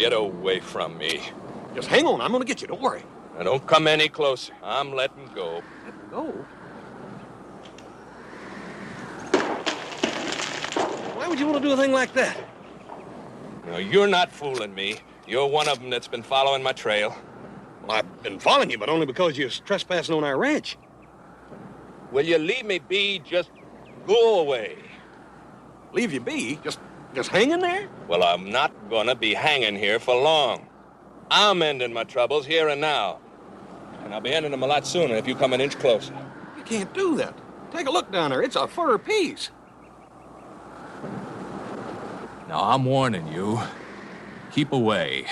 Get away from me. Just hang on, I'm gonna get you, don't worry. Now, don't come any closer. I'm letting go. Let go? Why would you want to do a thing like that? No, you're not fooling me. You're one of them that's been following my trail. Well, I've been following you, but only because you're trespassing on our ranch. Will you leave me be? Just go away. Leave you be? Just hanging there? Well, I'm not gonna be hanging here for long. I'm ending my troubles here and now. And I'll be ending them a lot sooner if you come an inch closer. You can't do that. Take a look down there. It's a fur piece. Now, I'm warning you. Keep away.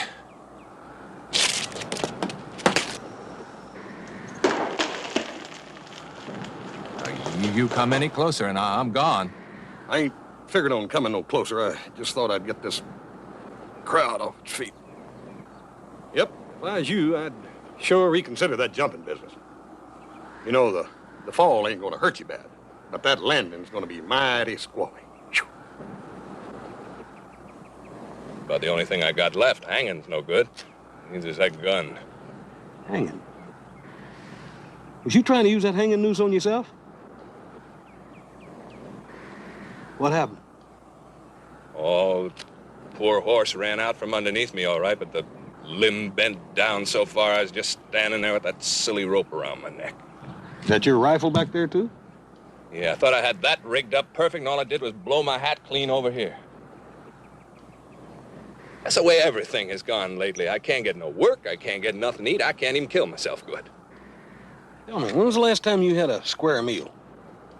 You come any closer and I'm gone. I ain't figured on coming no closer. I just thought I'd get this crowd off its feet. Yep, if I was you, I'd sure reconsider that jumping business. You know, the fall ain't gonna hurt you bad, but that landing's gonna be mighty squally. Whew. About the only thing I got left. Hanging's no good. Needs is that gun. Hanging? Was you trying to use that hanging noose on yourself? What happened? Oh, poor horse ran out from underneath me, all right, but the limb bent down so far I was just standing there with that silly rope around my neck. Is that your rifle back there, too? Yeah, I thought I had that rigged up perfect, and all I did was blow my hat clean over here. That's the way everything has gone lately. I can't get no work, I can't get nothing to eat, I can't even kill myself good. Tell me, when was the last time you had a square meal?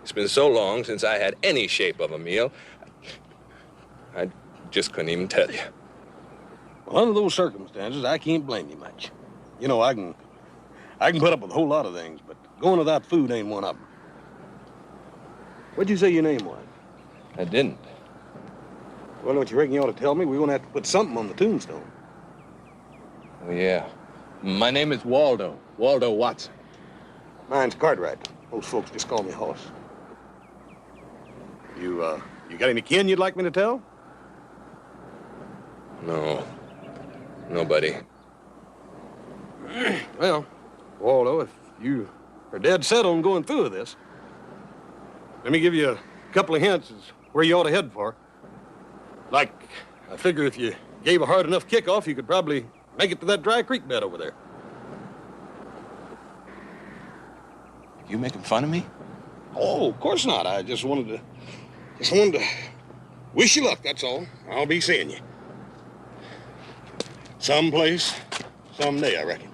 It's been so long since I had any shape of a meal, I just couldn't even tell you. Well, under those circumstances, I can't blame you much. You know, I can put up with a whole lot of things, but going without food ain't one of them. What'd you say your name was? I didn't. Well, don't you reckon you ought to tell me? We're gonna have to put something on the tombstone. Oh, yeah. My name is Waldo Watson. Mine's Cartwright. Most folks just call me Hoss. You got any kin you'd like me to tell? No. Nobody. Well, Waldo, if you are dead set on going through with this, let me give you a couple of hints as where you ought to head for. Like, I figure if you gave a hard enough kickoff, you could probably make it to that dry creek bed over there. You making fun of me? Oh, of course not. I just wanted to wish you luck, that's all. I'll be seeing you. Someplace, someday, I reckon.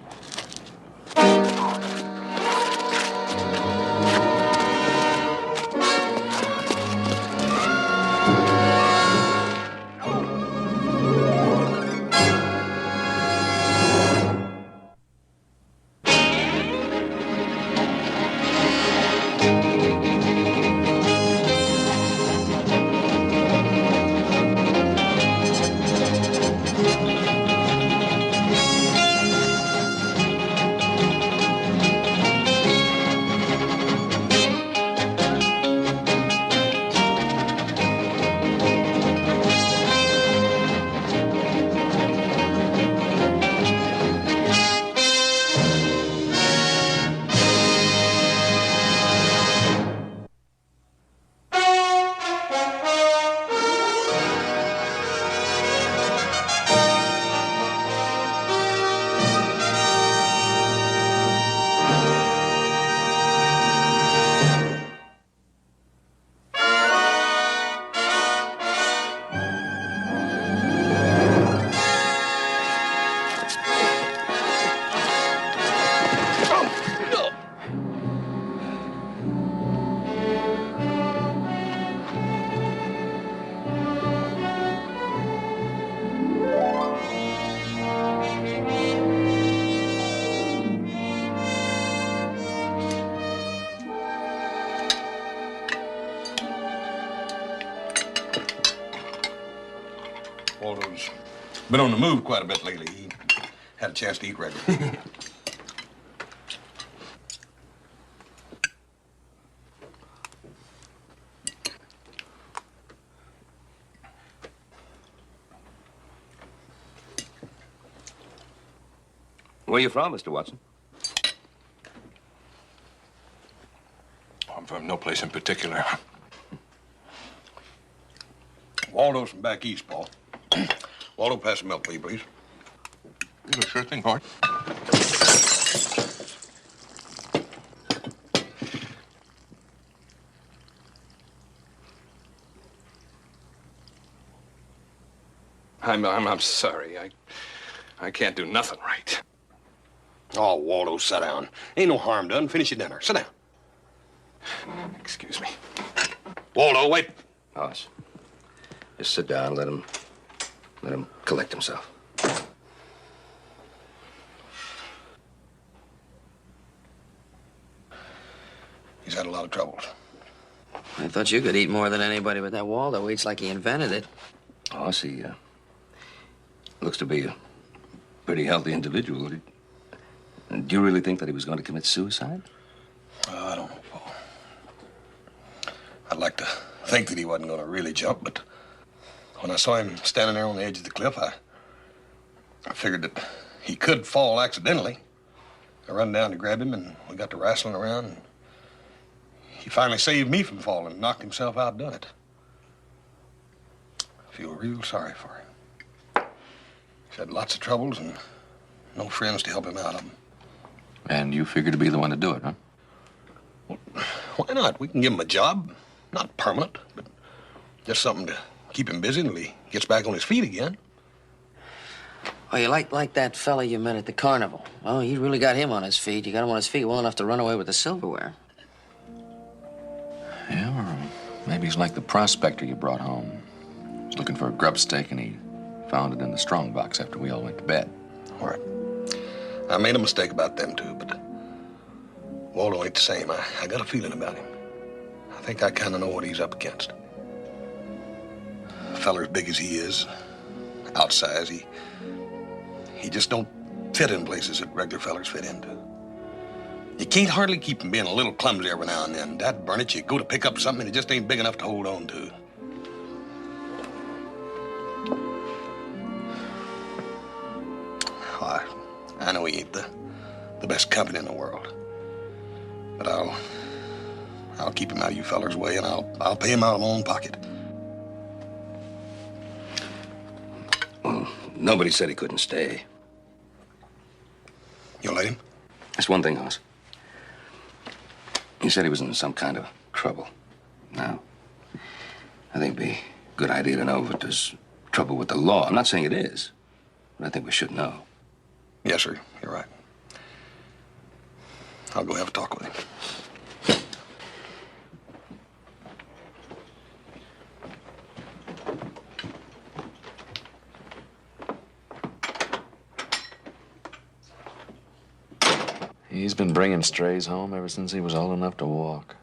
Waldo's been on the move quite a bit lately. He had a chance to eat regularly. Where are you from, Mr. Watson? I'm from no place in particular. Waldo's from back east, Paul. Waldo, pass some milk, will you, please? Yeah, sure thing, Hart. I'm sorry. I can't do nothing right. Oh, Waldo, sit down. Ain't no harm done. Finish your dinner. Sit down. Excuse me. Waldo, wait. Hoss, just sit down. Let him collect himself. He's had a lot of troubles. I thought you could eat more than anybody, but that Waldo eats like he invented it. Hoss, he looks to be a pretty healthy individual. Do you really think that he was going to commit suicide? I don't know, Paul. I'd like to think that he wasn't going to really jump, but when I saw him standing there on the edge of the cliff, I figured that he could fall accidentally. I run down to grab him, and we got to wrestling around, and he finally saved me from falling, knocked himself out, done it. I feel real sorry for him. He's had lots of troubles and no friends to help him out of them. And you figured to be the one to do it, huh? Well, why not? We can give him a job. Not permanent, but just something to keep him busy until he gets back on his feet again. Oh, you like that fella you met at the carnival. Oh, you really got him on his feet. You got him on his feet well enough to run away with the silverware. Yeah, or maybe he's like the prospector you brought home. He was looking for a grub stake, and he found it in the strong box after we all went to bed. All right. I made a mistake about them, too, but Waldo ain't the same. I got a feeling about him. I think I kind of know what he's up against. A feller as big as he is, outsize, he just don't fit in places that regular fellers fit into. You can't hardly keep from being a little clumsy every now and then. Dad burn it, you go to pick up something and it just ain't big enough to hold on to. Oh, I know he ain't the best company in the world. But I'll keep him out of you fellers' way, and I'll pay him out of my own pocket. Well, nobody said he couldn't stay. You'll let him? That's one thing, Hoss. He said he was in some kind of trouble. Now, I think it'd be a good idea to know if there's trouble with the law. I'm not saying it is, but I think we should know. Yes, sir. You're right. I'll go have a talk with him. He's been bringing strays home ever since he was old enough to walk.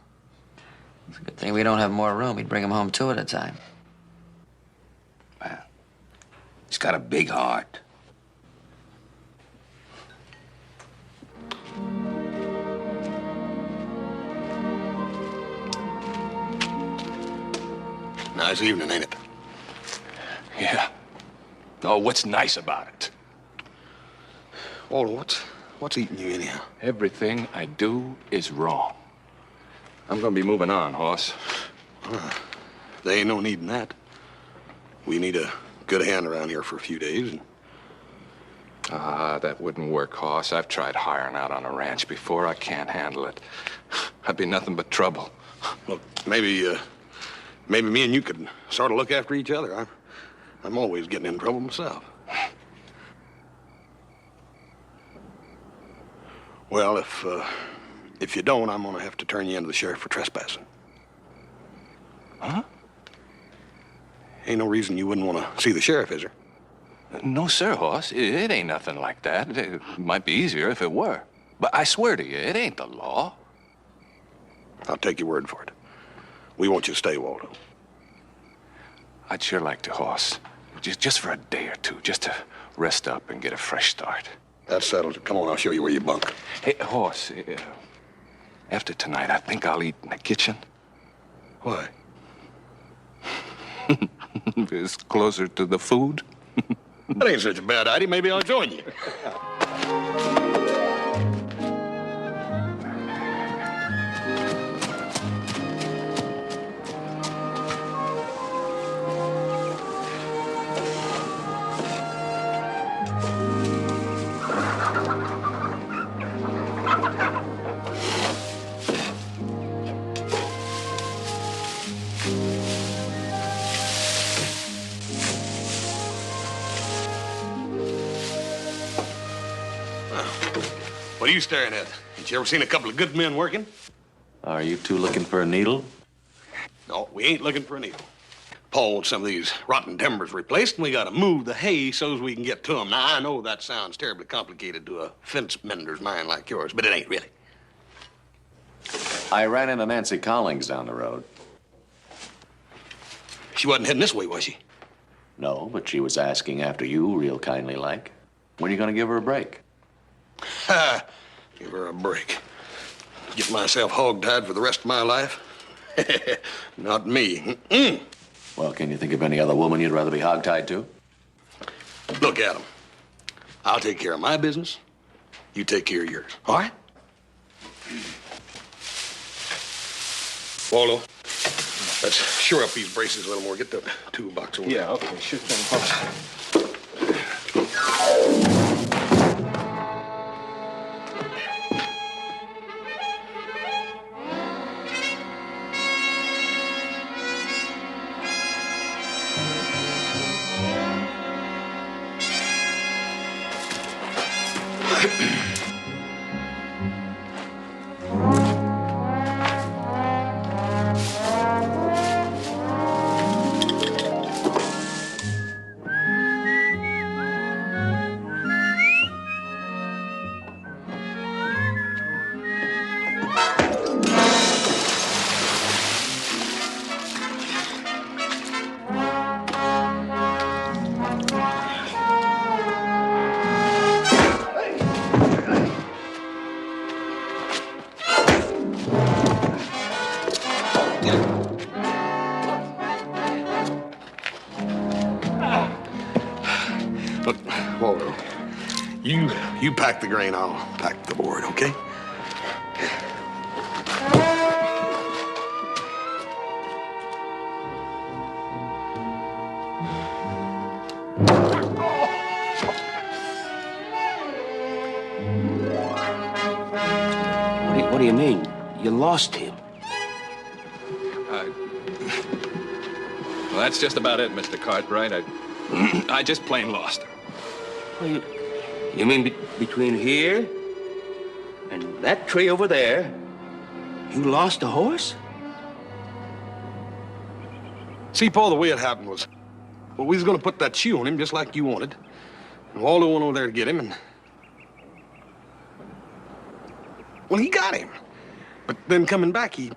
It's a good thing we don't have more room. He'd bring him home two at a time. Well, he's got a big heart. Nice evening, ain't it? Yeah. Oh, what's nice about it? Waldo, what's eating you anyhow? Everything I do is wrong. I'm gonna be moving on, Hoss. There ain't no need in that. We need a good hand around here for a few days. That wouldn't work, Hoss. I've tried hiring out on a ranch before. I can't handle it. I'd be nothing but trouble. Look, maybe me and you could sort of look after each other. I'm always getting in trouble myself. Well, if you don't, I'm gonna have to turn you into the sheriff for trespassing. Huh? Ain't no reason you wouldn't want to see the sheriff, is there? No, sir, Hoss. It ain't nothing like that. It might be easier if it were. But I swear to you, it ain't the law. I'll take your word for it. We want you to stay, Waldo. I'd sure like to, Hoss. Just for a day or two, just to rest up and get a fresh start. That settles it. Come on, I'll show you where you bunk. Hey, Hoss, after tonight, I think I'll eat in the kitchen. Why? It's closer to the food. That ain't such a bad idea. Maybe I'll join you. What are you staring at? Ain't you ever seen a couple of good men working? Are you two looking for a needle? No, we ain't looking for a needle. Paul wants some of these rotten timbers replaced, and we gotta move the hay so's we can get to them. Now, I know that sounds terribly complicated to a fence mender's mind like yours, but it ain't really. I ran into Nancy Collings down the road. She wasn't heading this way, was she? No, but she was asking after you real kindly like. When are you gonna give her a break? Ha! Give her a break. Get myself hog-tied for the rest of my life? Not me. Mm-mm. Well, can you think of any other woman you'd rather be hogtied to? Look, Adam. I'll take care of my business. You take care of yours. All right? Waldo, let's shore up these braces a little more. Get the toolbox over. Yeah, okay, sure thing, boss. Look, Waldo, you pack the grain, I'll pack the board, okay? What do you mean? You lost him. Well, that's just about it, Mr. Cartwright. I just plain lost her. Well, you mean between here and that tree over there, you lost a horse? See, Paul, the way it happened was, well, we was gonna put that shoe on him just like you wanted. And Waldo went over there to get him, and well, he got him. But then coming back, he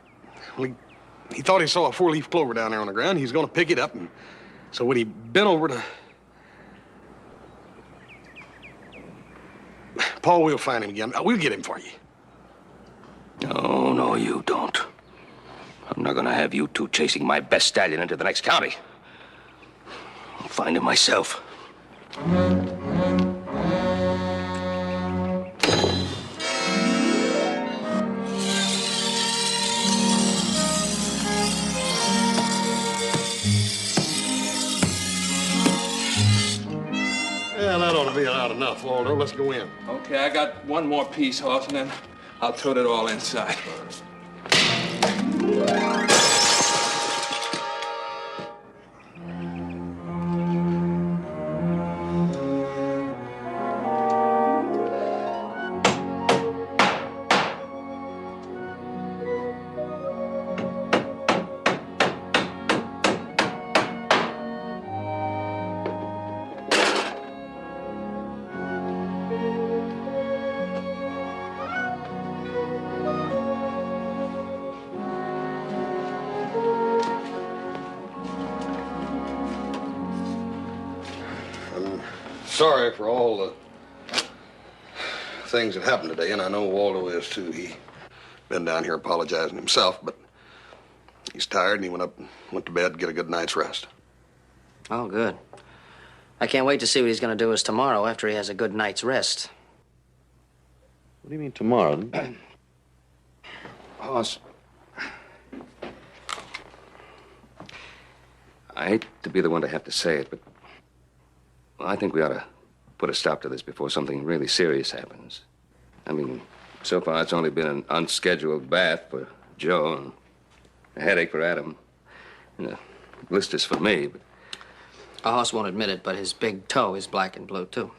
thought he saw a four-leaf clover down there on the ground. He was gonna pick it up, and so when he bent over to... Paul, we'll find him again. We'll get him for you. No, you don't. I'm not gonna have you two chasing my best stallion into the next county. I'll find him myself. Yeah, that ought to be loud enough, Waldo. Let's go in. Okay, I got one more piece, Hoss, and then I'll tote it all inside. Sorry for all the things that happened today, and I know Waldo is too. He been down here apologizing himself, but he's tired and he went to bed to get a good night's rest. Oh, good. I can't wait to see what he's going to do us tomorrow after he has a good night's rest. What do you mean tomorrow? Hoss, I hate to be the one to have to say it, but I think we ought to put a stop to this before something really serious happens. I mean, so far it's only been an unscheduled bath for Joe and a headache for Adam. The blister's for me, but... A horse won't admit it, but his big toe is black and blue, too.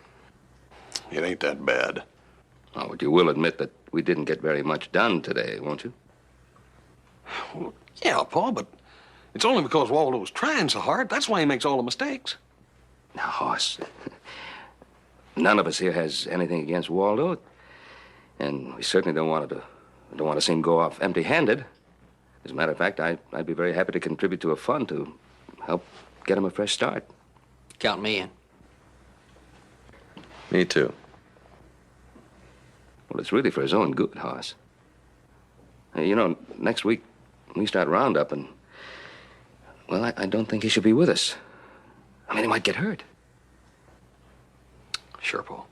It ain't that bad. Oh, but you will admit that we didn't get very much done today, won't you? Well, yeah, Paul, but it's only because Waldo was trying so hard. That's why he makes all the mistakes. Now, Hoss, none of us here has anything against Waldo, and we certainly don't want to see him go off empty-handed. As a matter of fact, I'd be very happy to contribute to a fund to help get him a fresh start. Count me in. Me too. Well, it's really for his own good, Hoss. Hey, you know, next week we start roundup, and, well, I don't think he should be with us. I mean, he might get hurt. Sure, Paul.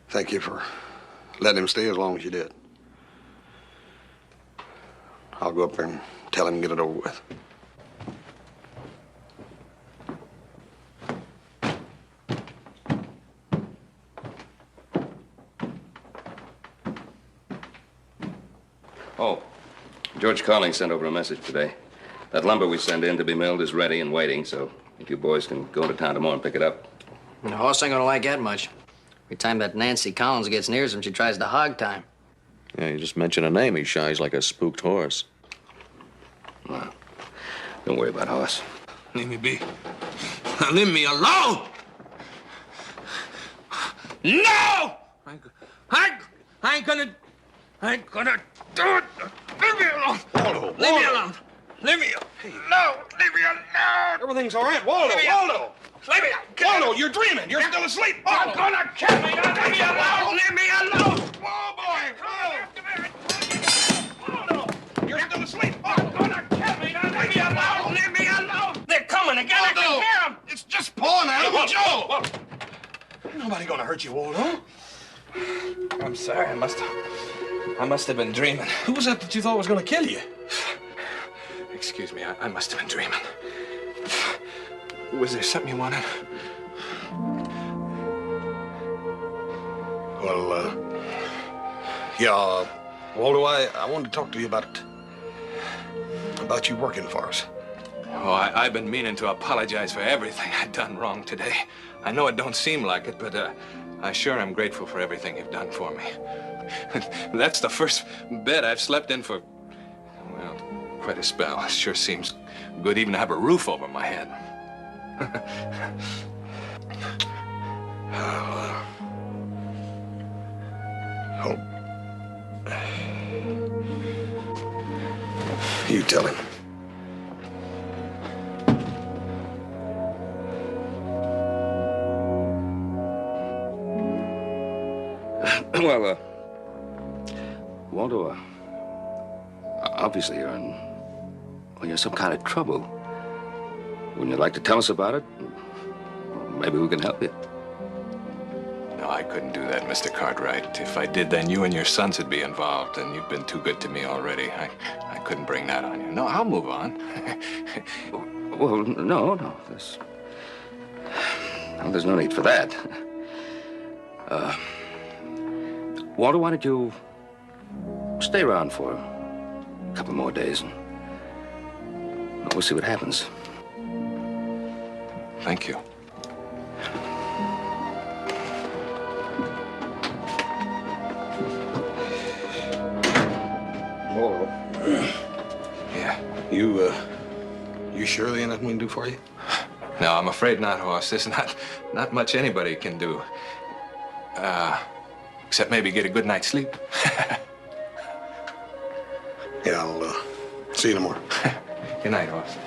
Thank you for letting him stay as long as you did. I'll go up there and tell him to get it over with. Oh, George Carling sent over a message today. That lumber we send in to be milled is ready and waiting, so if you boys can go to town tomorrow and pick it up. The horse ain't gonna like that much. Every time that Nancy Collins gets near him, she tries to hog time. Yeah, you just mention a name, he shies like a spooked horse. Well, don't worry about Hoss. Leave me be. Leave me alone! No! I ain't gonna do it! Leave me alone! Waldo! Leave me alone! Leave me alone! No! Leave me alone! Everything's all right. Waldo! Leave me Waldo! Leave me alone! Waldo, you're dreaming. You're still asleep. I'm Waldo! gonna kill me! Leave me alone! Leave me alone! Whoa, boy! Waldo! You're still asleep. I'm gonna kill me! Leave me alone! Leave me alone! They're coming again! I can hear them! It's just Paul now. Waldo, Joe! Waldo. Ain't nobody gonna hurt you, Waldo. I'm sorry. I must have been dreaming. Who was that you thought was gonna kill you? Excuse me. I must have been dreaming. Was there something you wanted? Well, yeah, Waldo, I wanted to talk to you about you working for us. Oh, I've been meaning to apologize for everything I've done wrong today. I know it don't seem like it, but I sure am grateful for everything you've done for me. That's the first bed I've slept in for, well, quite a spell. It sure seems good even to have a roof over my head. Oh. You tell him. Well, Waldo, obviously you're some kind of trouble. Wouldn't you like to tell us about it? Maybe we can help you. No, I couldn't do that, Mr. Cartwright. If I did, then you and your sons would be involved, and you've been too good to me already. I couldn't bring that on you. No, I'll move on. Well, no. There's no need for that. Walter, why don't you stay around for a couple more days, and we'll see what happens. Thank you. Waldo. Yeah. You sure there ain't nothing we can do for you? No, I'm afraid not, Horse. There's not much anybody can do. Except maybe get a good night's sleep. Yeah, I'll see you tomorrow. Good night, Horse.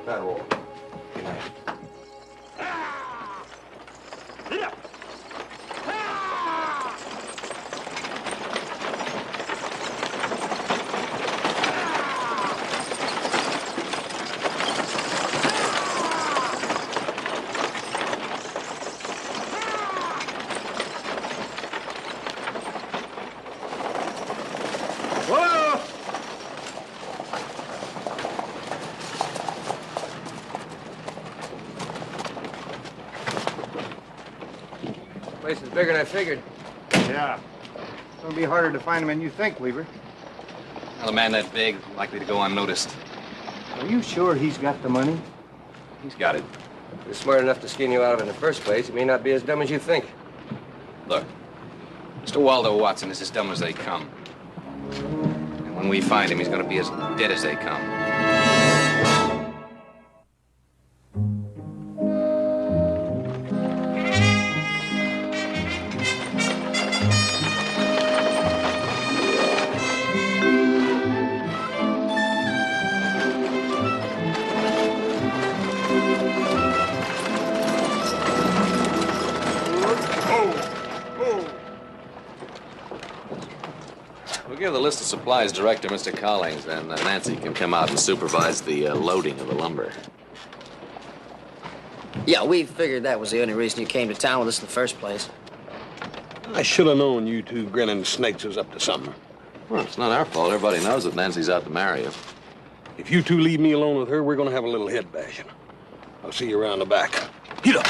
Night, Waldo. Good night. Place is bigger than I figured. Yeah. It's gonna be harder to find them than you think, Weaver. Well, a man that big, likely to go unnoticed. Are you sure he's got the money? He's got it. If you're smart enough to skin you out of it in the first place, he may not be as dumb as you think. Look, Mr. Waldo Watson is as dumb as they come. And when we find him, he's going to be as dead as they come. We'll give the list of supplies direct to Mr. Collings, and Nancy can come out and supervise the loading of the lumber. Yeah, we figured that was the only reason you came to town with us in the first place. I should have known you two grinning snakes was up to something. Well, it's not our fault. Everybody knows that Nancy's out to marry you. If you two leave me alone with her, we're gonna have a little head bashing. I'll see you around the back. Get up.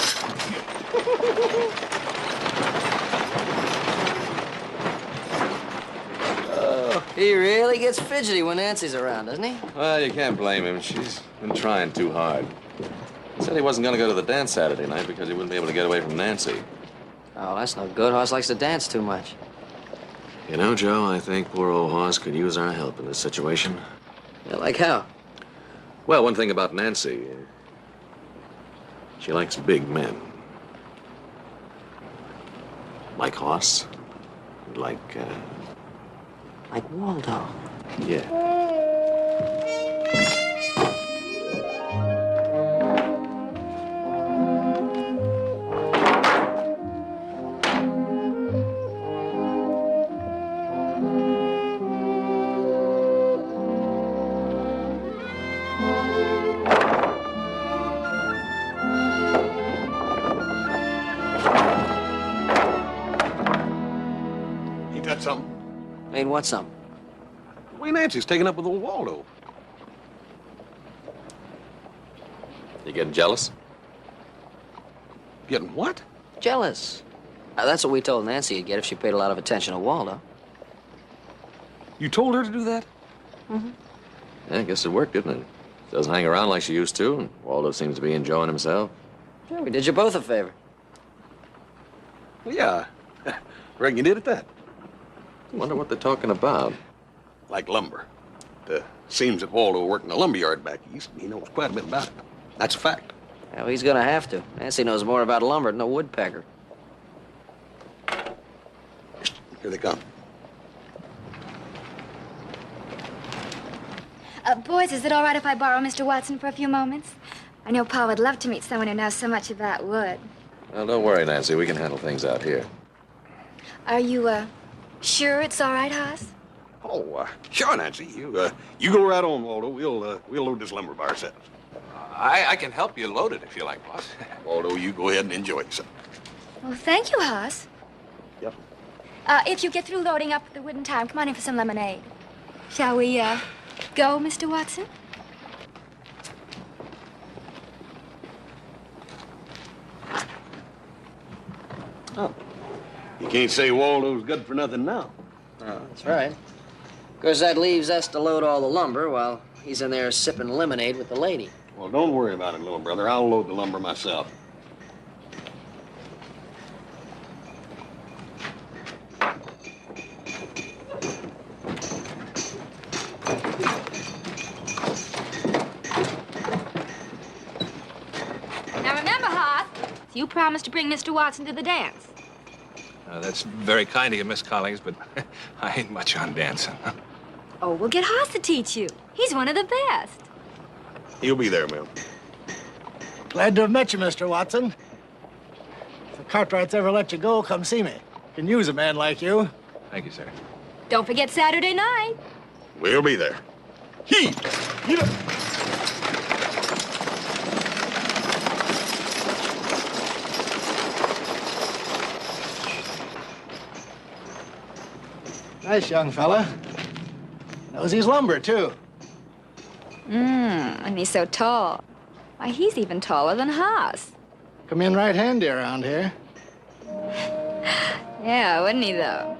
He really gets fidgety when Nancy's around, doesn't he? Well, you can't blame him. She's been trying too hard. He said he wasn't going to go to the dance Saturday night because he wouldn't be able to get away from Nancy. Oh, that's no good. Hoss likes to dance too much. You know, Joe, I think poor old Hoss could use our help in this situation. Yeah, like how? Well, one thing about Nancy, she likes big men. Like Hoss. Like Waldo. Yeah. Ain't that something? Ain't what something? The way Nancy's taken up with old Waldo. You getting jealous? Getting what? Jealous. That's what we told Nancy you'd get if she paid a lot of attention to Waldo. You told her to do that? Mm-hmm. Yeah, I guess it worked, didn't it? She doesn't hang around like she used to, and Waldo seems to be enjoying himself. Yeah, we did you both a favor. Well, yeah. Reckon you did at that. I wonder what they're talking about. Like lumber. It seems that Waldo worked in a lumberyard back east, and he knows quite a bit about it. That's a fact. Well, he's gonna have to. Nancy knows more about lumber than a woodpecker. Here they come. Boys, is it all right if I borrow Mr. Watson for a few moments? I know Pa would love to meet someone who knows so much about wood. Well, don't worry, Nancy. We can handle things out here. Are you, sure it's all right, Hoss? Oh, sure, Nancy. You go right on, Waldo. We'll load this lumber by ourselves. I can help you load it if you like, boss. Waldo, you go ahead and enjoy yourself. Well, thank you, Hoss. Yep. If you get through loading up the wood in time, come on in for some lemonade. Shall we, go, Mr. Watson? Oh. You can't say Waldo's good for nothing now. Oh, that's right. Of course, that leaves us to load all the lumber while he's in there sipping lemonade with the lady. Well, don't worry about it, little brother. I'll load the lumber myself. Now remember, Hoss, you promised to bring Mr. Watson to the dance. That's very kind of you, Miss Collings, but I ain't much on dancing. Oh, we'll get Hoss to teach you. He's one of the best. He'll be there, ma'am. Glad to have met you, Mr. Watson. If the Cartwrights ever let you go, come see me. Can use a man like you. Thank you, sir. Don't forget Saturday night. We'll be there. Get up. Nice young fella. Knows his lumber, too. And he's so tall. Why, he's even taller than Hoss. Come in right handy around here. Yeah, wouldn't he, though?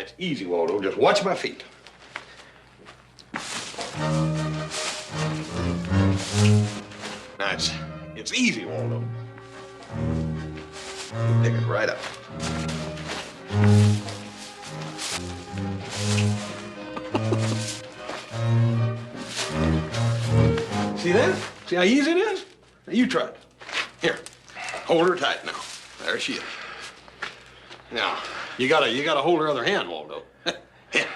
it's easy, Waldo. Just watch my feet. Now, it's easy, Waldo. You pick it right up. See that? See how easy it is? Now, you try it. Here, hold her tight now. There she is. Now, you gotta hold her other hand, Waldo. Here.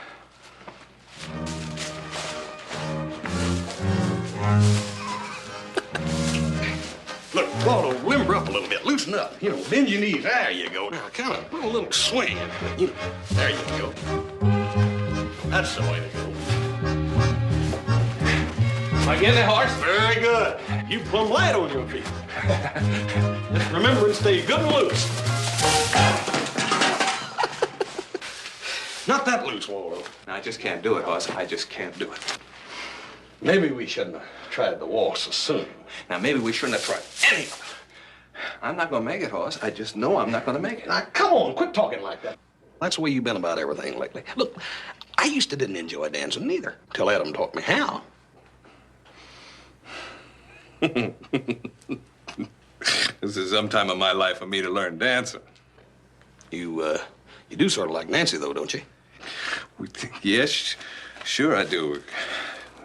Look, Waldo, limber up a little bit. Loosen up. You know, bend your knees. There you go. Now, kind of put a little swing. You know, there you go. That's the way to go. Am I getting that horse? Very good. You plumb light on your feet. Just remember and stay good and loose. Not that loose, Waldo. I just can't do it, horse. I just can't do it. Maybe we shouldn't have tried the waltz so soon. Now, maybe we shouldn't have tried any of it. I'm not gonna make it, horse. I just know I'm not gonna make it. Now, come on, quit talking like that. That's the way you've been about everything lately. Look, I used to didn't enjoy dancing neither, till Adam taught me how. This is some time of my life for me to learn dancing. You do sort of like Nancy, though, don't you? Yes, sure I do.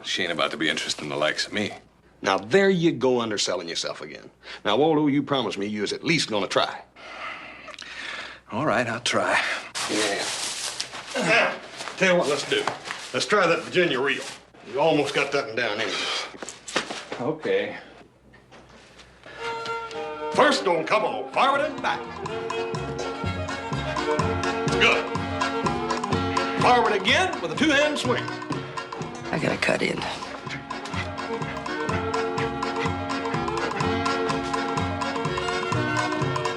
She ain't about to be interested in the likes of me. Now, there you go underselling yourself again. Now, Waldo, you promised me you was at least gonna try. All right, I'll try. Yeah. Now, tell you what, let's do. Let's try that Virginia reel. You almost got that one down anyway. Okay. First, don't come on, forward and back. Good. Forward again with a two-hand swing. I gotta cut in.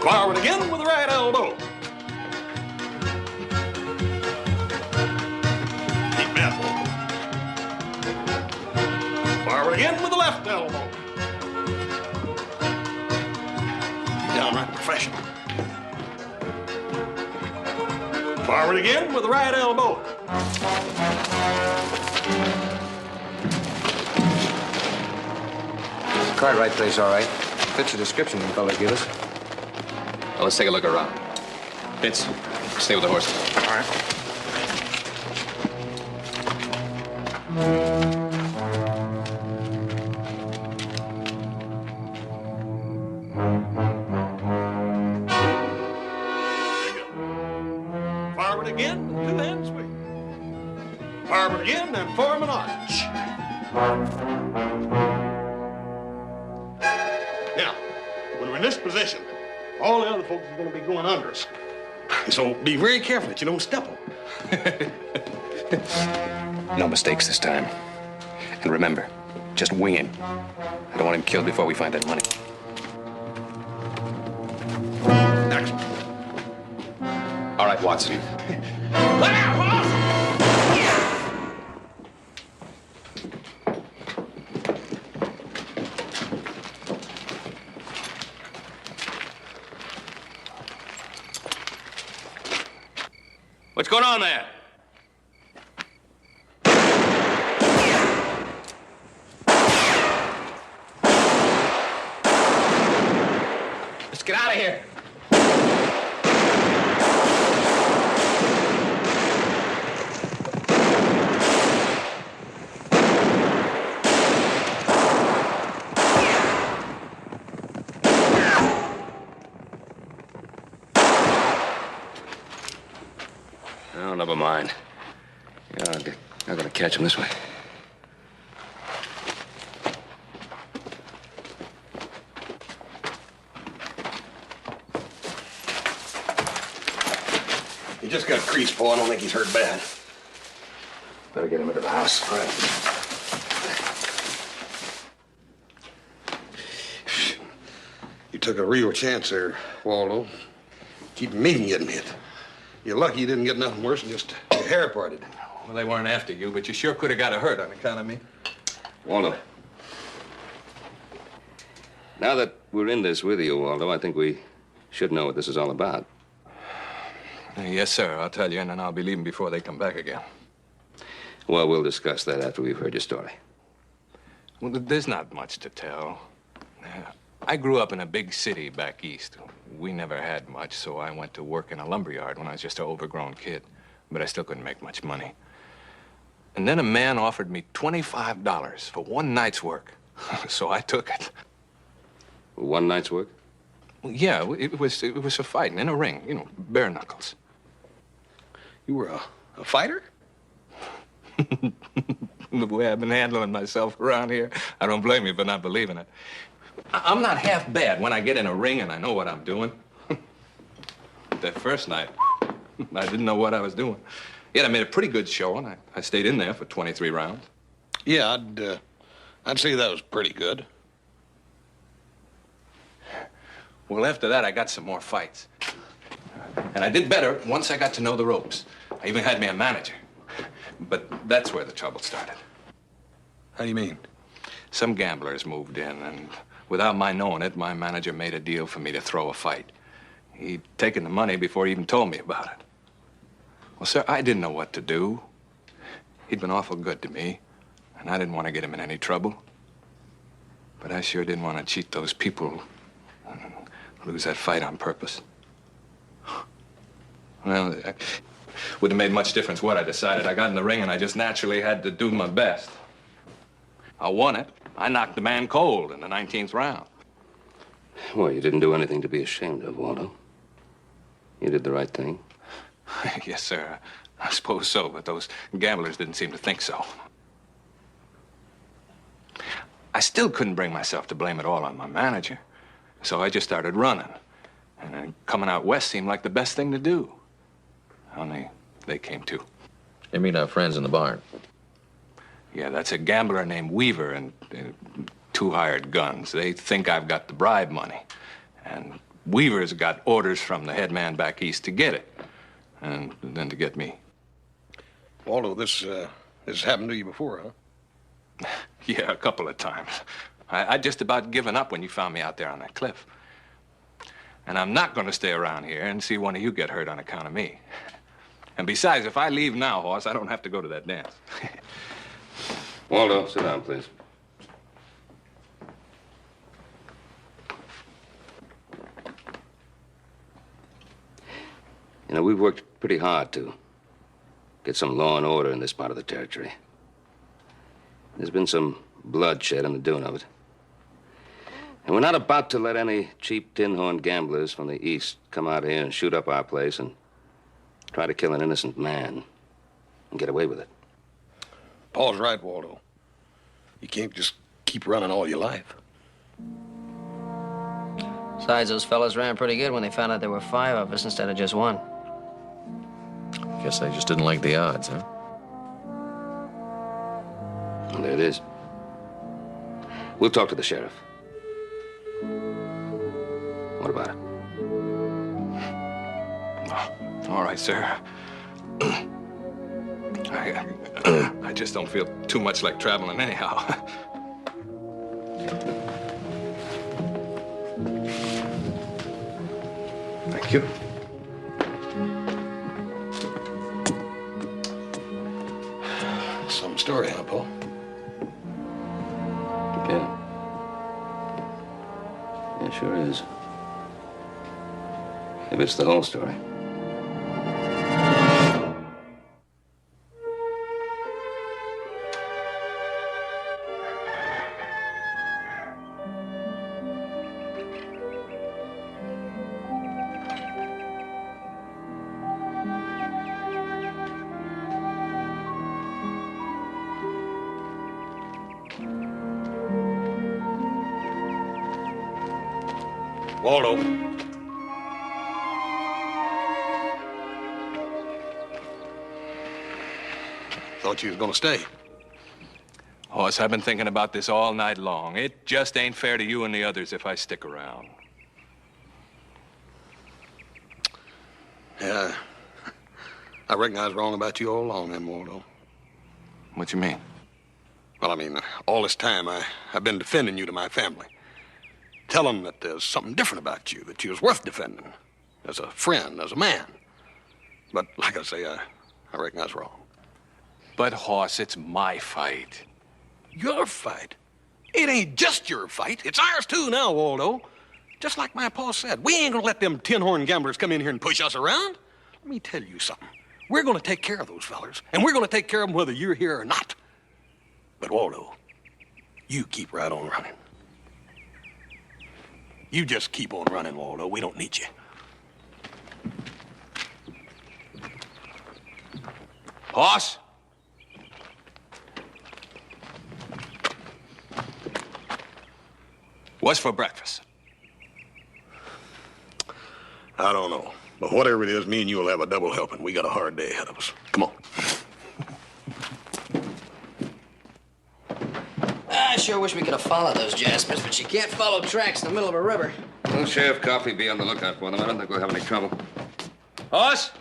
Forward again with the right elbow. Keep that one. Forward again with the left elbow. Downright professional. Forward again with the right elbow. Cartwright place, all right. Fits the description you fellas give us. Well, let's take a look around. Vince, stay with the horses. All right. Forward again, two-hand swing. Forward again and form an arch. Now, when we're in this position, all the other folks are going to be going under us. So be very careful that you don't step on them. No mistakes this time. And remember, just wing him. I don't want him killed before we find that money. Next. All right, Watson. Look out, boss! What's going on there? Let's get out of here. Oh, never mind. Yeah, I'm gonna catch him this way. He just got creased, Paul. I don't think he's hurt bad. Better get him into the house. All right. You took a real chance there, Waldo. Keep me from getting hit. You're lucky you didn't get nothing worse than just your hair parted. Well, they weren't after you, but you sure could have got a hurt on account of me. Waldo. Now that we're in this with you, Waldo, I think we should know what this is all about. Yes, sir. I'll tell you, and then I'll be leaving before they come back again. Well, we'll discuss that after we've heard your story. Well, there's not much to tell. I grew up in a big city back east. We never had much, so I went to work in a lumberyard when I was just an overgrown kid. But I still couldn't make much money. And then a man offered me $25 for one night's work. So I took it. One night's work? Well, yeah, it was a fighting in a ring, you know, bare knuckles. You were a fighter? The way I've been handling myself around here, I don't blame you for not believing it. I'm not half bad when I get in a ring and I know what I'm doing. That first night, I didn't know what I was doing. Yet I made a pretty good show, and I stayed in there for 23 rounds. Yeah, I'd say that was pretty good. Well, after that, I got some more fights. And I did better once I got to know the ropes. I even had me a manager. But that's where the trouble started. How do you mean? Some gamblers moved in, and without my knowing it, my manager made a deal for me to throw a fight. He'd taken the money before he even told me about it. Well, sir, I didn't know what to do. He'd been awful good to me, and I didn't want to get him in any trouble. But I sure didn't want to cheat those people and lose that fight on purpose. Well, it wouldn't have made much difference what I decided. I got in the ring, and I just naturally had to do my best. I won it. I knocked the man cold in the 19th round. Well, you didn't do anything to be ashamed of, Waldo. You did the right thing. Yes, sir. I suppose so, but those gamblers didn't seem to think so. I still couldn't bring myself to blame it all on my manager, so I just started running. And then coming out west seemed like the best thing to do. Only they came too. You meet our friends in the barn. Yeah, that's a gambler named Weaver and two hired guns. They think I've got the bribe money. And Weaver's got orders from the head man back east to get it. And then to get me. Waldo, this happened to you before, huh? Yeah, a couple of times. I'd just about given up when you found me out there on that cliff. And I'm not going to stay around here and see one of you get hurt on account of me. And besides, if I leave now, Hoss, I don't have to go to that dance. Waldo, sit down, please. You know, we've worked pretty hard to get some law and order in this part of the territory. There's been some bloodshed in the doing of it. And we're not about to let any cheap tin-horn gamblers from the east come out here and shoot up our place and try to kill an innocent man and get away with it. Paul's right, Waldo. You can't just keep running all your life. Besides, those fellas ran pretty good when they found out there were 5 of us instead of just 1. Guess they just didn't like the odds, huh? Well, there it is. We'll talk to the sheriff. What about it? All right, sir. I just don't feel too much like traveling anyhow. Thank you. Some story, huh, Paul? Yeah. Yeah, sure is. If it's the whole story. Waldo. Thought you was gonna stay. Hoss, I've been thinking about this all night long. It just ain't fair to you and the others if I stick around. Yeah, I reckon I was wrong about you all along then, Waldo. What you mean? Well, I mean, all this time I've been defending you to my family. Tell them that there's something different about you, that you was worth defending. As a friend, as a man. But like I say, I reckon that's wrong. But, Hoss, it's my fight. Your fight? It ain't just your fight. It's ours too now, Waldo. Just like my pa said, we ain't gonna let them tin-horn gamblers come in here and push us around. Let me tell you something. We're gonna take care of those fellers, and we're gonna take care of them whether you're here or not. But Waldo, you keep right on running. You just keep on running, Waldo. We don't need you. Hoss? What's for breakfast? I don't know. But whatever it is, me and you will have a double helping. We got a hard day ahead of us. Come on. I sure wish we could have followed those Jaspers, but you can't follow tracks in the middle of a river. Well, Sheriff Coffee, be on the lookout for them. I don't think we'll have any trouble. Hoss,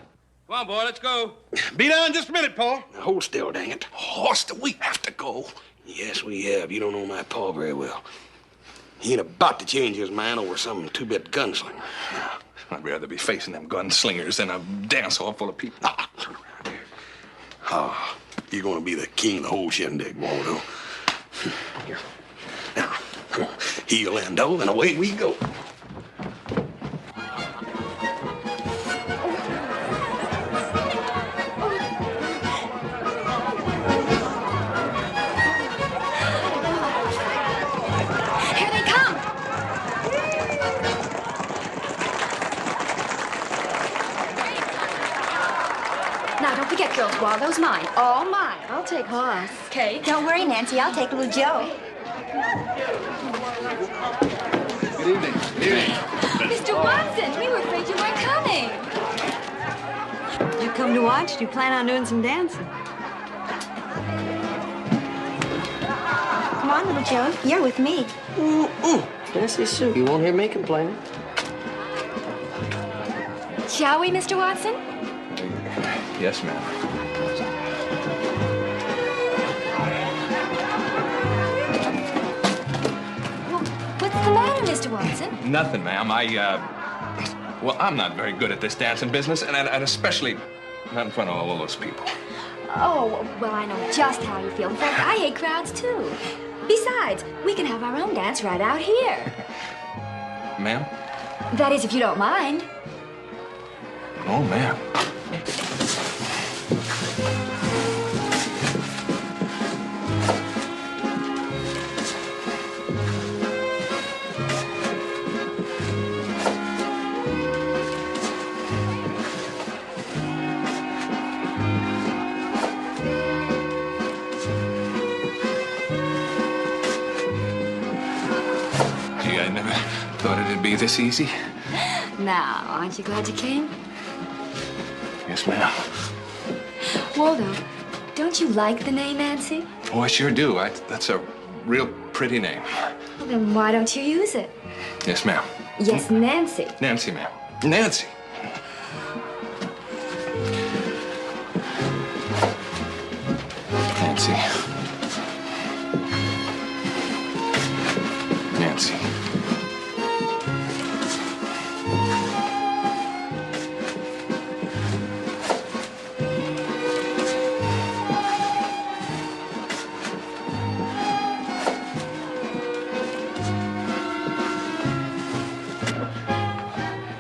come on, boy, let's go. Be down just a minute, Pa. Now, hold still, dang it. Horse, do we have to go? Yes, we have. You don't know my Pa very well. He ain't about to change his mind over some two-bit gunslinger. I'd rather be facing them gunslingers than a dance hall full of people. Turn around here. Ah, you're gonna be the king of the whole shindig, Waldo. Here. Now, come on. Heel endo, and away we go. Here they come. Now, don't forget, girls, Waldo's mine. All mine. I'll take Hoss. Okay. Don't worry, Nancy. I'll take little Joe. Good evening. Good evening. Mr. Watson, we were afraid you weren't coming. You come to watch? Do you plan on doing some dancing? Come on, little Joe. You're with me. Nancy Sue, you won't hear me complaining. Shall we, Mr. Watson? Yes, ma'am. Well, what's the matter, Mr. Watson? Nothing, ma'am. Well, I'm not very good at this dancing business, and especially not in front of all those people. Oh, well, I know just how you feel. In fact, I hate crowds, too. Besides, we can have our own dance right out here. Ma'am? That is, if you don't mind. Oh, ma'am. Gee, I never thought it'd be this easy. Now, aren't you glad you came? Yes, ma'am. Waldo, don't you like the name Nancy? Oh, I sure do. That's a real pretty name. Well, then why don't you use it? Yes, ma'am. Yes, Nancy. Nancy, ma'am. Nancy. Nancy. Nancy.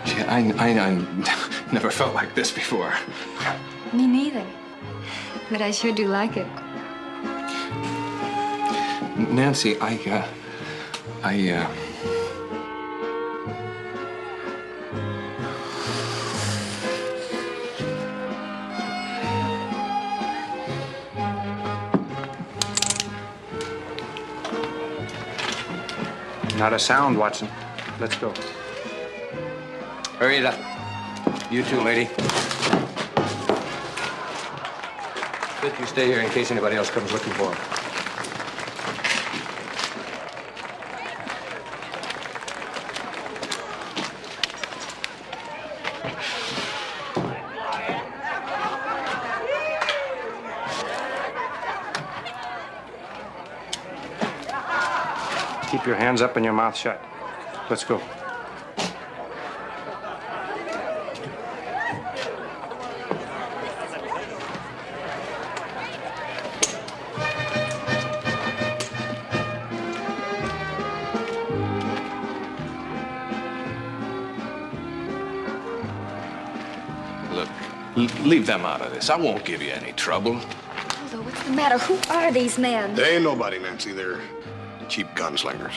Gee, I never felt like this before. Me neither. But I sure do like it. Nancy, Not a sound, Watson. Let's go. Hurry it up. You too, lady. Good, you stay here in case anybody else comes looking for him. Keep your hands up and your mouth shut. Let's go. Leave them out of this. I won't give you any trouble. Waldo, what's the matter? Who are these men? They ain't nobody, Nancy. They're cheap gunslingers.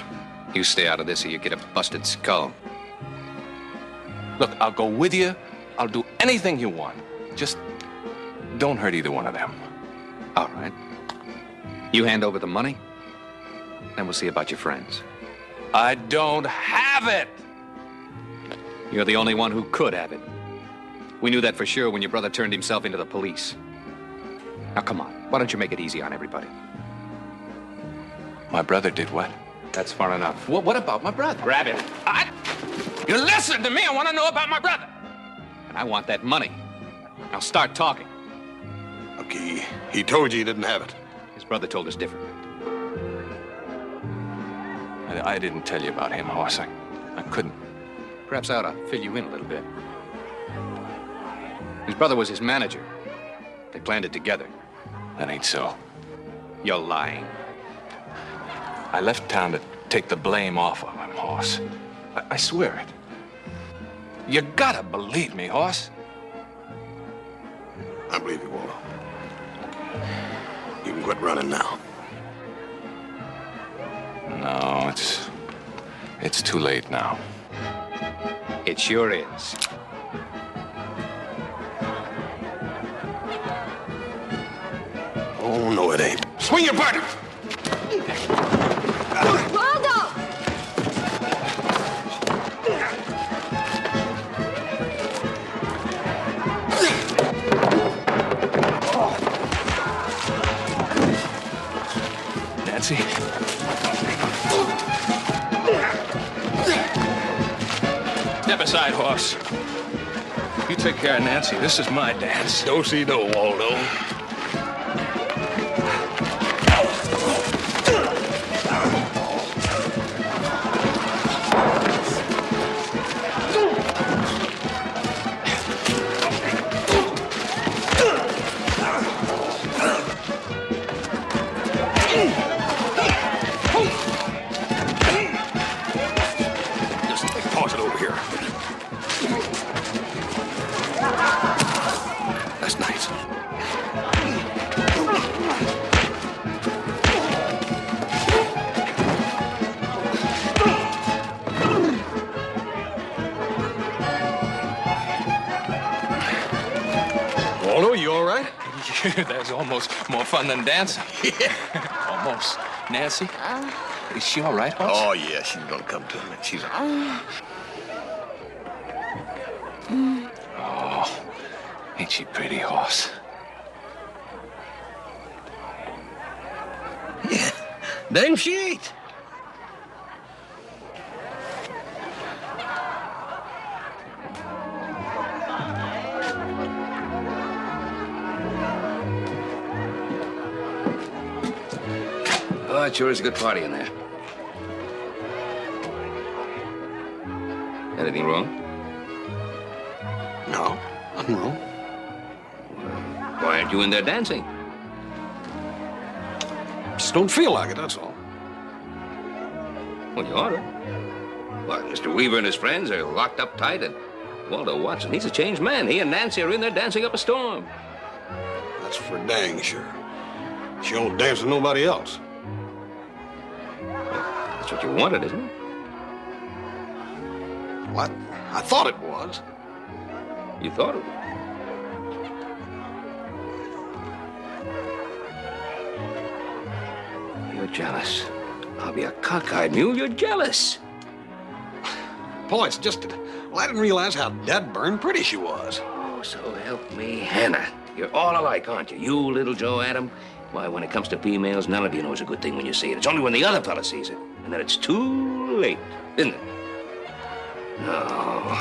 You stay out of this or you get a busted skull. Look, I'll go with you. I'll do anything you want. Just don't hurt either one of them. All right. You hand over the money, then we'll see about your friends. I don't have it! You're the only one who could have it. We knew that for sure when your brother turned himself into the police. Now, come on. Why don't you make it easy on everybody? My brother did what? That's far enough. What about my brother? Grab him. You listen to me. I want to know about my brother. And I want that money. Now start talking. Look, he told you he didn't have it. His brother told us different. I didn't tell you about him, Hoss. I couldn't. Perhaps I ought to fill you in a little bit. His brother was his manager. They planned it together. That ain't so. You're lying. I left town to take the blame off of him, Hoss. I swear it. You gotta believe me, Hoss. I believe you, Waldo. You can quit running now. No, it's too late now. It sure is. Oh, no, it ain't. Swing your partner! Waldo! Nancy? Step aside, Hoss. You take care of Nancy. This is my dance. Do-si-do, Waldo. Waldo, you all right? That's almost more fun than dancing. Yeah. Almost. Nancy? Is she all right, Hoss? Oh, yeah, she's gonna come to me. She's Oh, ain't she pretty, Hoss? Yeah, dang she ain't. Oh, it sure is a good party in there. Anything wrong? No, nothing wrong. Why aren't you in there dancing? Just don't feel like it, that's all. Well, you ought to. Why, Mr. Weaver and his friends are locked up tight, and Waldo Watson, he's a changed man. He and Nancy are in there dancing up a storm. That's for dang sure. She won't dance with nobody else. That's what you wanted, isn't it? What? I thought it was. You thought it was. You're jealous. I'll be a cockeyed mule. You're jealous. Paul, it's just that, well, I didn't realize how dead-burned pretty she was. Oh, so help me, Hannah. You're all alike, aren't you? You, little Joe Adam. Why, when it comes to females, none of you knows a good thing when you see it. It's only when the other fella sees it. And then it's too late, isn't it? No.